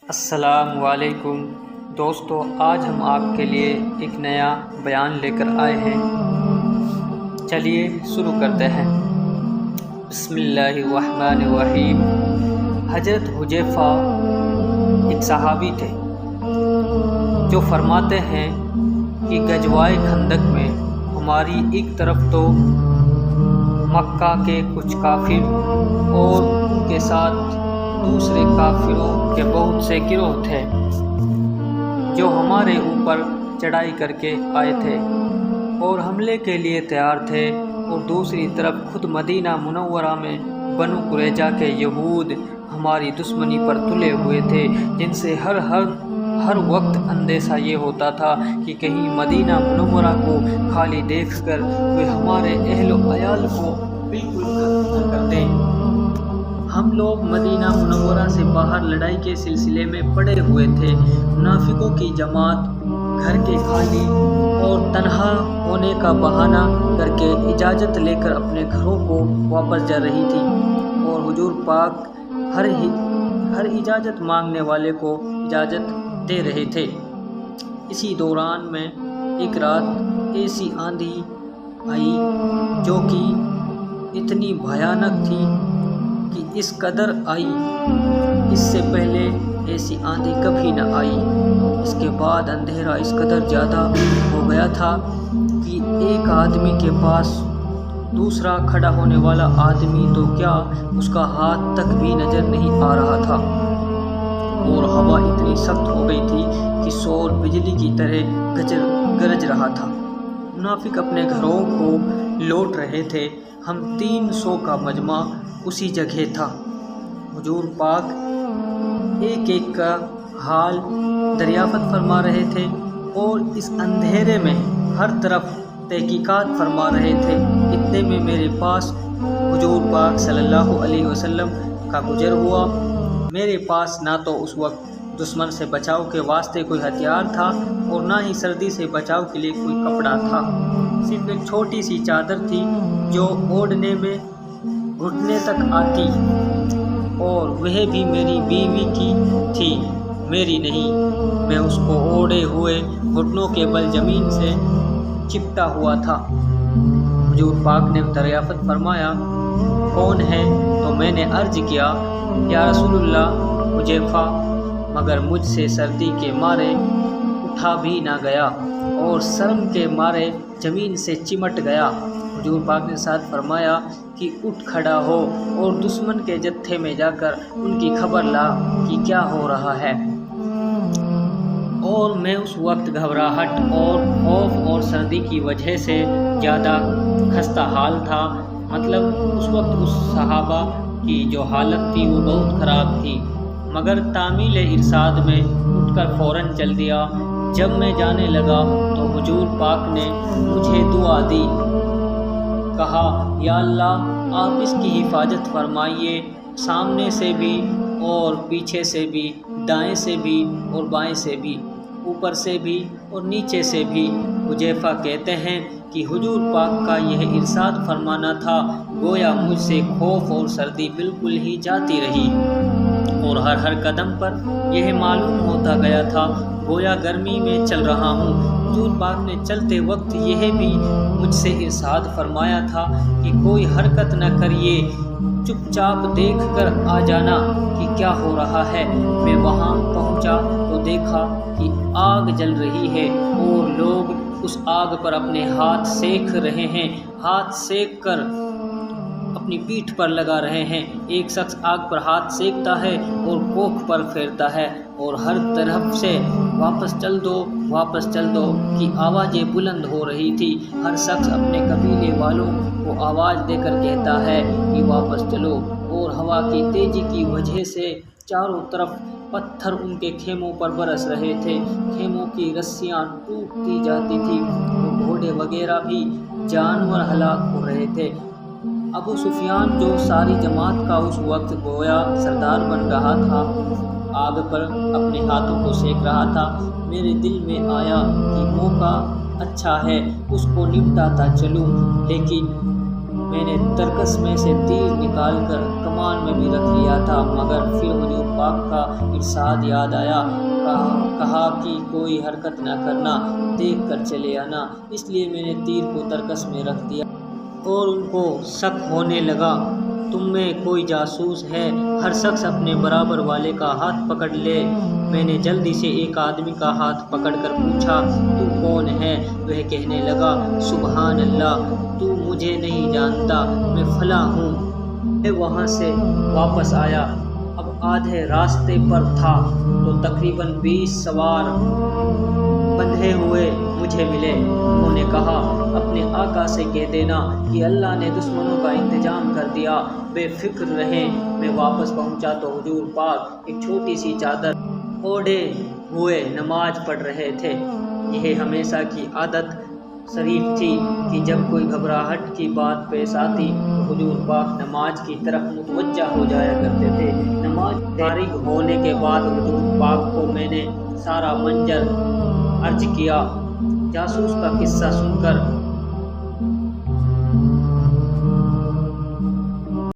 السلام علیکم دوستو، آج ہم آپ کے لیے ایک نیا بیان لے کر آئے ہیں۔ چلیے شروع کرتے ہیں۔ بسم اللہ الرحمن الرحیم۔ حضرت حذیفہ ایک صحابی تھے جو فرماتے ہیں کہ غزوہ خندق میں ہماری ایک طرف تو مکہ کے کچھ کافر اور ان کے ساتھ دوسرے کافروں کے بہت سے گروہ تھے جو ہمارے اوپر چڑھائی کر کے آئے تھے اور حملے کے لیے تیار تھے، اور دوسری طرف خود مدینہ منورہ میں بنو قریظہ کے یہود ہماری دشمنی پر تلے ہوئے تھے، جن سے ہر وقت اندیشہ یہ ہوتا تھا کہ کہیں مدینہ منورہ کو خالی دیکھ کر وہ ہمارے اہل و عیال کو بالکل ختم نہ کر دیں۔ ہم لوگ مدینہ منورہ سے باہر لڑائی کے سلسلے میں پڑے ہوئے تھے۔ منافقوں کی جماعت گھر کے خالی اور تنہا ہونے کا بہانہ کر کے اجازت لے کر اپنے گھروں کو واپس جا رہی تھی، اور حضور پاک ہر اجازت مانگنے والے کو اجازت دے رہے تھے۔ اسی دوران میں ایک رات ایسی آندھی آئی جو کہ اتنی بھیانک تھی کہ اس قدر آئی، اس سے پہلے ایسی آندھی کبھی نہ آئی۔ اس کے بعد اندھیرا اس قدر زیادہ ہو گیا تھا کہ ایک آدمی کے پاس دوسرا کھڑا ہونے والا آدمی تو کیا، اس کا ہاتھ تک بھی نظر نہیں آ رہا تھا، اور ہوا اتنی سخت ہو گئی تھی کہ شور بجلی کی طرح گرج رہا تھا۔ منافق اپنے گھروں کو لوٹ رہے تھے۔ ہم 300 کا مجمع اسی جگہ تھا۔ حضور پاک ایک ایک کا حال دریافت فرما رہے تھے، اور اس اندھیرے میں ہر طرف تحقیقات فرما رہے تھے۔ اتنے میں میرے پاس حضور پاک صلی اللہ علیہ وسلم کا گزر ہوا۔ میرے پاس نہ تو اس وقت دشمن سے بچاؤ کے واسطے کوئی ہتھیار تھا، اور نہ ہی سردی سے بچاؤ کے لیے کوئی کپڑا تھا۔ صرف ایک چھوٹی سی چادر تھی جو اوڑھنے میں گھٹنے تک آتی، اور وہ بھی میری بیوی کی تھی، میری نہیں۔ میں اس کو اوڑھے ہوئے گھٹنوں کے بل زمین سے چپٹا ہوا تھا۔ حضور پاک نے دریافت فرمایا، کون ہے؟ تو میں نے عرض کیا، یا رسول اللہ، حذیفہ، مگر مجھ سے سردی کے مارے اٹھا بھی نہ گیا، اور شرم کے مارے زمین سے چمٹ گیا۔ حضور پاک نے ارشاد فرمایا کہ اٹھ کھڑا ہو اور دشمن کے جتھے میں جا کر ان کی خبر لا کہ کیا ہو رہا ہے۔ اور میں اس وقت گھبراہٹ اور خوف اور سردی کی وجہ سے زیادہ خستہ حال تھا۔ مطلب اس وقت اس صحابہ کی جو حالت تھی وہ بہت خراب تھی، مگر تعمیل ارشاد میں اٹھ کر فوراً چل دیا۔ جب میں جانے لگا تو حضور پاک نے مجھے دعا دی، کہا، یا اللہ، آپ اس کی حفاظت فرمائیے، سامنے سے بھی اور پیچھے سے بھی، دائیں سے بھی اور بائیں سے بھی، اوپر سے بھی اور نیچے سے بھی۔ حذیفہ کہتے ہیں کہ حضور پاک کا یہ ارشاد فرمانا تھا، گویا مجھ سے خوف اور سردی بالکل ہی جاتی رہی، اور ہر قدم پر یہ معلوم ہوتا گیا تھا گویا گرمی میں چل رہا ہوں۔ حضور پاک نے چلتے وقت یہ بھی مجھ سے ارشاد فرمایا تھا کہ کوئی حرکت نہ کریے، چپ چاپ دیکھ کر آ جانا کہ کیا ہو رہا ہے۔ میں وہاں پہنچا تو دیکھا کہ آگ جل رہی ہے، اور لوگ اس آگ پر اپنے ہاتھ سینک رہے ہیں، ہاتھ سینک کر اپنی پیٹھ پر لگا رہے ہیں۔ ایک شخص آگ پر ہاتھ سینکتا ہے اور کوکھ پر پھیرتا ہے، اور ہر طرف سے واپس چل دو، واپس چل دو کی آوازیں بلند ہو رہی تھی۔ ہر شخص اپنے قبیلے والوں کو آواز دے کر کہتا ہے کہ واپس چلو، اور ہوا کی تیزی کی وجہ سے چاروں طرف پتھر ان کے خیموں پر برس رہے تھے۔ خیموں کی رسیاں ٹوٹتی جاتی تھیں، اور گھوڑے وغیرہ بھی جانور ہلاک ہو رہے تھے۔ ابو سفیان جو ساری جماعت کا اس وقت گویا سردار بن رہا تھا، آگ پر اپنے ہاتھوں کو سینک رہا تھا۔ میرے دل میں آیا کہ موقع اچھا ہے، اس کو نپٹاتا چلوں، لیکن میں نے ترکس میں سے تیر نکال کر کمان میں بھی رکھ لیا تھا، مگر پھر حضور پاک کا ارشاد یاد آیا، کہا کہ کوئی حرکت نہ کرنا، دیکھ کر چلے آنا۔ اس لیے میں نے تیر کو ترکس میں رکھ دیا اور ان کو شک ہونے لگا تم میں کوئی جاسوس ہے، ہر شخص اپنے برابر والے کا ہاتھ پکڑ لے۔ میں نے جلدی سے ایک آدمی کا ہاتھ پکڑ کر پوچھا، تو کون ہے؟ وہ کہنے لگا، سبحان اللہ، تو مجھے نہیں جانتا، میں فلاں ہوں۔ میں وہاں سے واپس آیا، اب آدھے راستے پر تھا تو تقریباً 20 سوار بندھے ہوئے مجھے ملے۔ انہوں نے کہا، اپنے آقا سے کہہ دینا کہ اللہ نے دشمنوں کا انتظام کر دیا، بے فکر رہیں۔ میں واپس پہنچا تو حضور پاک ایک چھوٹی سی چادر اوڑھے ہوئے نماز پڑھ رہے تھے۔ یہ ہمیشہ کی عادت شریف تھی کہ جب کوئی گھبراہٹ کی بات پیش آتی تو حضور پاک نماز کی طرف متوجہ ہو جایا کرتے تھے۔ نماز فارغ ہونے کے بعد حضور پاک کو میں نے سارا منظر عرض کیا۔ جاسوس کا قصہ سن کر